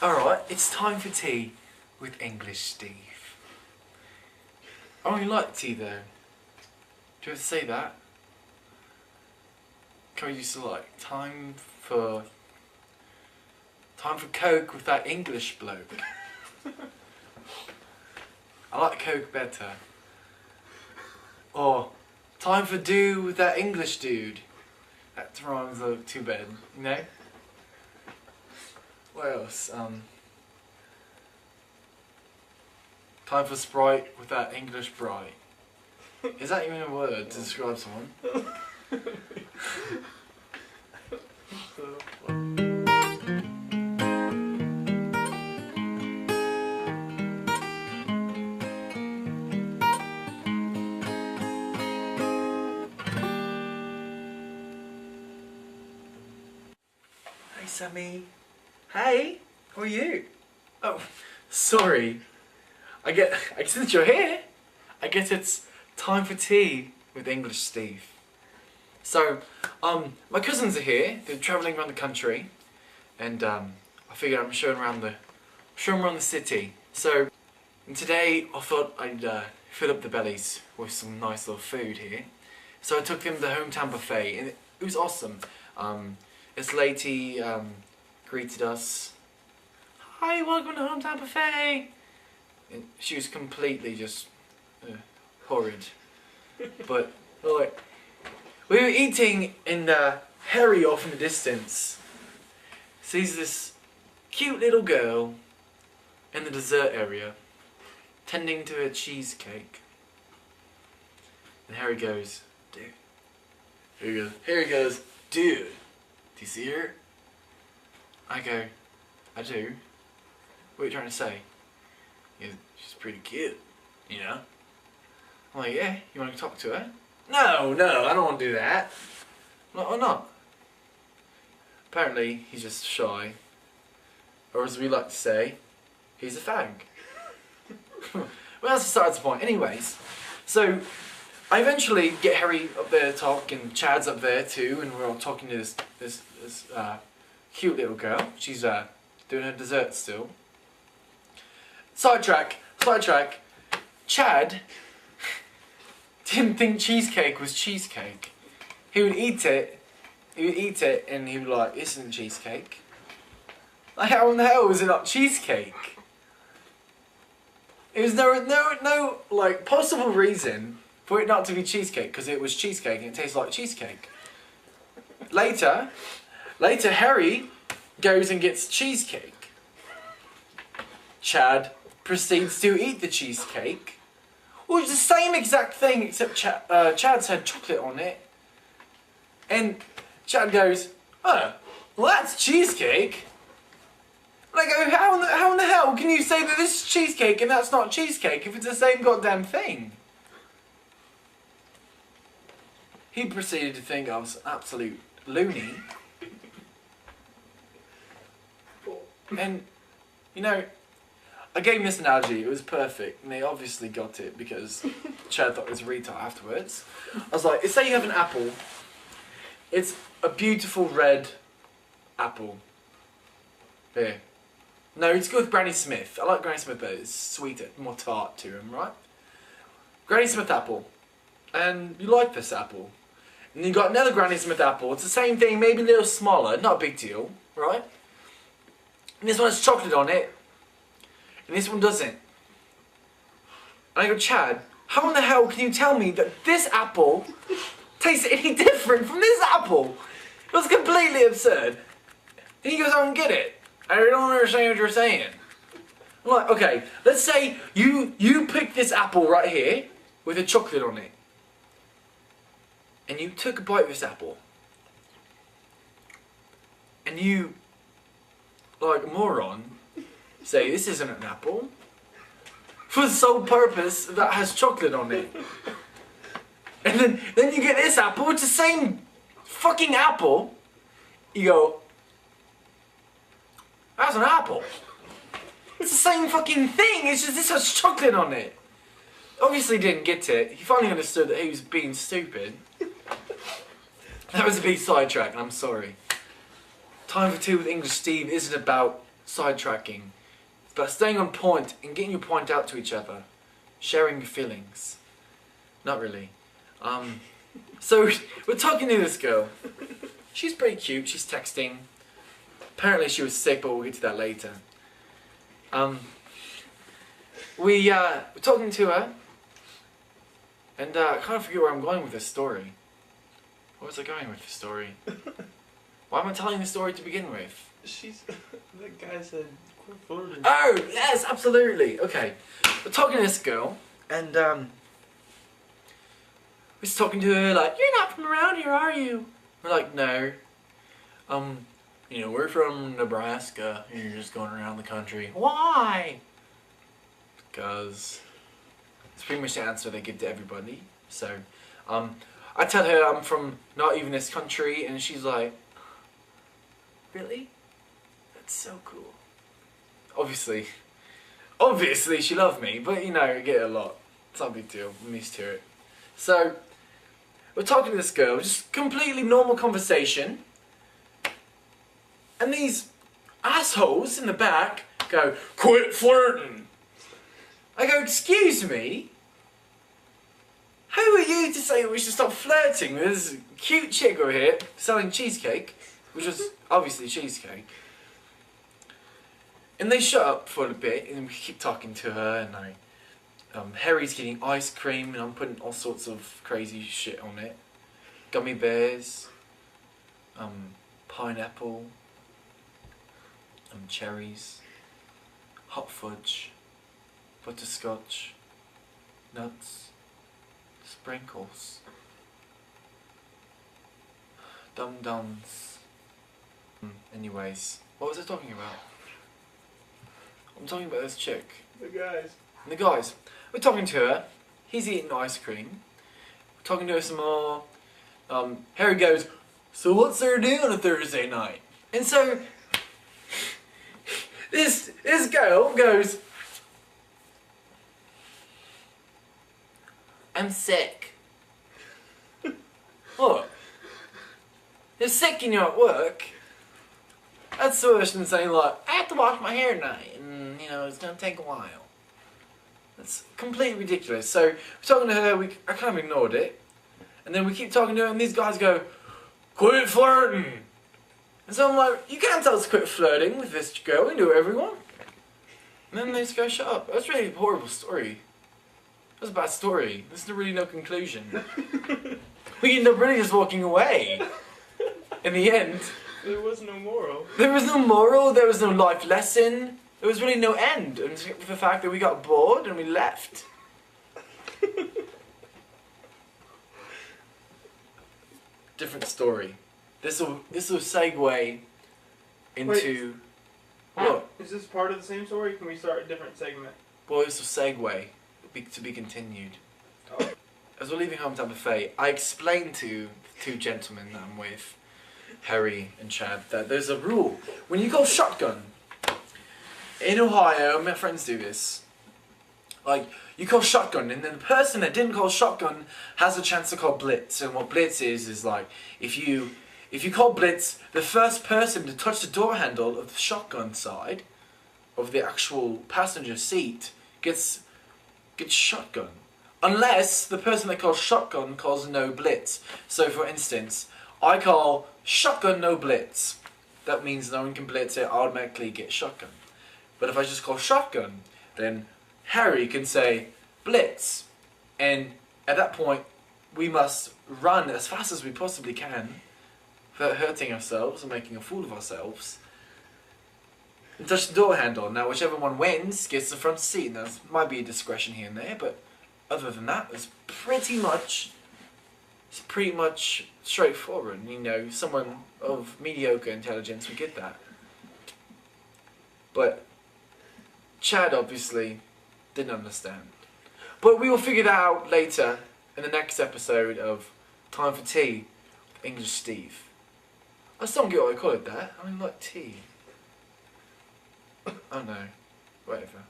Alright, it's time for tea with English Steve. I only like tea though. Do you have to say that? Can we just like time for Coke with that English bloke? I like Coke better. Or time for do with that English dude. That rhymes too bad, you know? What else? Time for Sprite with that English bright. Is that even a word to describe someone? Hey Sammy. Hey, how are you? Oh, sorry. I guess since you're here, I guess it's time for tea with English Steve. So, my cousins are here. They're travelling around the country, and I figured I'm showing around the city. So, and today I thought I'd fill up the bellies with some nice little food here. So I took them to the hometown buffet, and it was awesome. This lady greeted us. Hi, welcome to hometown buffet. And she was completely just horrid. But like, we were eating, and Harry off in the distance sees this cute little girl in the dessert area tending to a cheesecake. And Harry goes, dude. Harry goes, dude, do you see her? I go, I do. What are you trying to say? He goes, she's pretty cute, you know? I'm like, yeah, you want to talk to her? No, I don't want to do that. I'm like, why not? Apparently, he's just shy. Or as we like to say, he's a fag. Well, that's besides the point. Anyways, so I eventually get Harry up there to talk, and Chad's up there too, and we're all talking to this cute little girl. She's doing her dessert still. Sidetrack. Chad didn't think cheesecake was cheesecake. He would eat it, and he would be like, this isn't cheesecake. Like, how in the hell is it not cheesecake? It was no like possible reason for it not to be cheesecake, because it was cheesecake and it tastes like cheesecake. Later, Harry goes and gets cheesecake. Chad proceeds to eat the cheesecake. Well, it's the same exact thing, except Chad's had chocolate on it. And Chad goes, oh, well that's cheesecake. And I go, how in the hell can you say that this is cheesecake and that's not cheesecake if it's the same goddamn thing? He proceeded to think I was an absolute loony. And, you know, I gave him this analogy, it was perfect, and they obviously got it because Chad thought it was a retard afterwards. I was like, say you have an apple, it's a beautiful red apple. Here. No, it's good with Granny Smith. I like Granny Smith better, it's sweeter, more tart to him, right? Granny Smith apple. And you like this apple. And you got another Granny Smith apple, it's the same thing, maybe a little smaller, not a big deal, right? And this one has chocolate on it, and this one doesn't. And I go, Chad, how in the hell can you tell me that this apple tastes any different from this apple? It was completely absurd. And he goes, I don't get it. I don't understand what you're saying. I'm like, okay, let's say you pick this apple right here with a chocolate on it. And you took a bite of this apple. And you, like a moron, say this isn't an apple. For the sole purpose that has chocolate on it. And then you get this apple, it's the same fucking apple. You go, that's an apple. It's the same fucking thing, it's just this has chocolate on it. Obviously didn't get it. He finally understood that he was being stupid. That was a big sidetrack, and I'm sorry. Time for Tea with English Steve isn't about sidetracking. It's about staying on point and getting your point out to each other. Sharing your feelings. Not really. So, we're talking to this girl. She's pretty cute, she's texting. Apparently she was sick, but we'll get to that later. We're talking to her. And I kind of forget where I'm going with this story. Where was I going with this story? Why am I telling the story to begin with? That guy said, quit flirting. Oh, yes, absolutely. Okay. We're talking to this girl, and we're just talking to her like, you're not from around here, are you? We're like, no. You know, we're from Nebraska, and you're just going around the country. Why? Because it's pretty much the answer they give to everybody. So, I tell her I'm from not even this country, and she's like, really? That's so cool. Obviously she loved me, but you know, I get it a lot. It's not a big deal, I'm used to it. So, we're talking to this girl, just completely normal conversation, and these assholes in the back go, quit flirting! I go, excuse me? Who are you to say we should stop flirting with this cute chick over here selling cheesecake, which was obviously cheesecake. And they shut up for a bit, and we keep talking to her, and Harry's getting ice cream, and I'm putting all sorts of crazy shit on it. Gummy bears, pineapple, cherries, hot fudge, butterscotch, nuts, sprinkles, dum-dums. Anyways, what was I talking about? I'm talking about this chick. The guys. And the guys. We're talking to her. He's eating ice cream. We're talking to her some more. Harry goes, so what's there to do on a Thursday night? And so, this girl goes, I'm sick. What? You're sick and you're at work? That's worse than saying like, I have to wash my hair tonight and you know, it's gonna take a while. That's completely ridiculous. So, we're talking to her, I kind of ignored it. And then we keep talking to her and these guys go, quit flirting! And so I'm like, you can't tell us to quit flirting with this girl, we can do whatever we want. And then they just go, shut up. That's really a horrible story. That's a bad story. There's really no conclusion. We end up really just walking away. In the end. There was no moral. There was no moral, there was no life lesson. There was really no end. And for the fact that we got bored and we left. Different story. This will segue into... What? Is this part of the same story? Can we start a different segment? Well, this will segue. To be continued. Oh. As we're leaving Hometown Buffet, I explained to the two gentlemen that I'm with, Harry and Chad, that there's a rule. When you call shotgun, in Ohio, my friends do this, like, you call shotgun, and then the person that didn't call shotgun has a chance to call blitz. And what blitz is like, if you call blitz, the first person to touch the door handle of the shotgun side, of the actual passenger seat, gets shotgun. Unless the person that calls shotgun calls no blitz. So for instance, I call shotgun no blitz. That means no one can blitz it, I automatically get shotgun. But if I just call shotgun, then Harry can say blitz. And at that point, we must run as fast as we possibly can without hurting ourselves or making a fool of ourselves. And touch the door handle. Now, whichever one wins gets the front seat. Now, there might be a discretion here and there, but other than that, it's pretty much straightforward. You know, someone of mediocre intelligence would get that. But Chad obviously didn't understand. But we will figure that out later in the next episode of Time for Tea with English Steve. I still don't get why I call it that. I mean, like tea. Oh no, whatever.